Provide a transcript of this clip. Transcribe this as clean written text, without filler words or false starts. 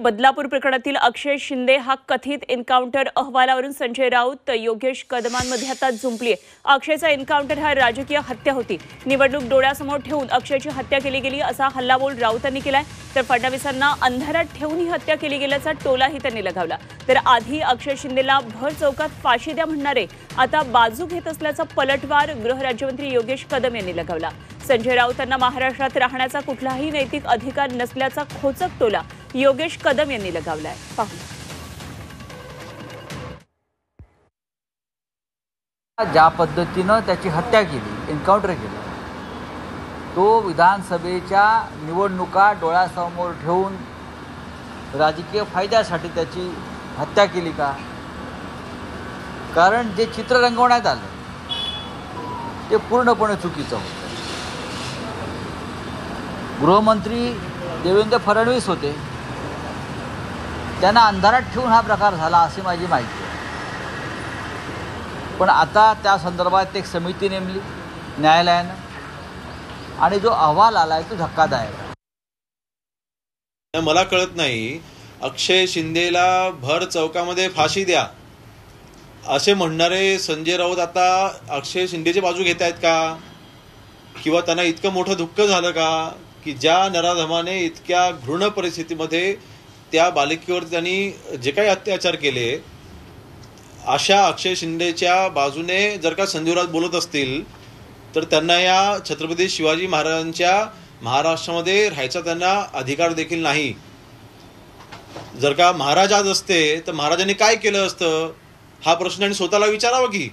बदलापूर प्रकरणातील अक्षय शिंदे हा कथित एन्काउंटर अहवालावरून संजय राऊत योगेश कदमांमध्ये आता जुंपलीये। अक्षयचा एन्काउंटर हा राजकीय हत्या होती। निवडणूक डोळ्यासमोर ठेवून अक्षयची हत्या केली गेली असा हल्लाबोल राऊतांनी केलाय। तर फडणवीसांना अंधारात ठेवून ही हत्या केली गेल्याचा टोलाही त्यांनी लगावला। तर आधी अक्षय शिंदेला भर चौकात फाशी द्या म्हणणारे आता बाजू घेत असल्याचा पलटवार गृहराज्यमंत्री योगेश कदम यांनी लगावला। संजय राऊतांना महाराष्ट्रात राहण्याचा कुठलाही नैतिक अधिकार नसल्याचा खोचक टोला योगेश कदम यांनी लगावलाय। ज्या पद्धतीनं त्याची हत्या केली, एन्काउंटर केलं, तो विधानसभेच्या निवडणुका डोळ्यासमोर ठेवून राजकीय फायद्यासाठी त्याची हत्या केली का? कारण जे चित्र रंगवण्यात आलं ते पूर्णपणे चुकीचं होतं। गृहमंत्री देवेंद्र फडणवीस होते, त्यांना अंधारात ठेवून हा प्रकार झाला अशी माझी माहिती आहे। पण आता त्या संदर्भात एक समिती नेमली न्यायालयानं आणि जो अहवाल आला आहे तो धक्कादायक आहे। मला कळत नाही, अक्षय शिंदेला भर चौकामध्ये फाशी द्या असे म्हणणारे संजय राऊत आता अक्षय शिंदेची बाजू घेत आहेत का? किंवा त्यांना इतकं मोठं दुःख झालं का की ज्या नराधमाने इतक्या घृण परिस्थितीमध्ये त्या बालिकेवर त्यांनी जे काही अत्याचार केले, अशा अक्षय शिंदेच्या बाजूने जर का संजय राऊत बोलत असतील तर त्यांना या छत्रपती शिवाजी महाराजांच्या महाराष्ट्रामध्ये राहायचा त्यांना अधिकार देखील नाही। जर का महाराज आज असते तर महाराजांनी काय केलं असतं हा प्रश्न त्यांनी स्वतःला विचारावा की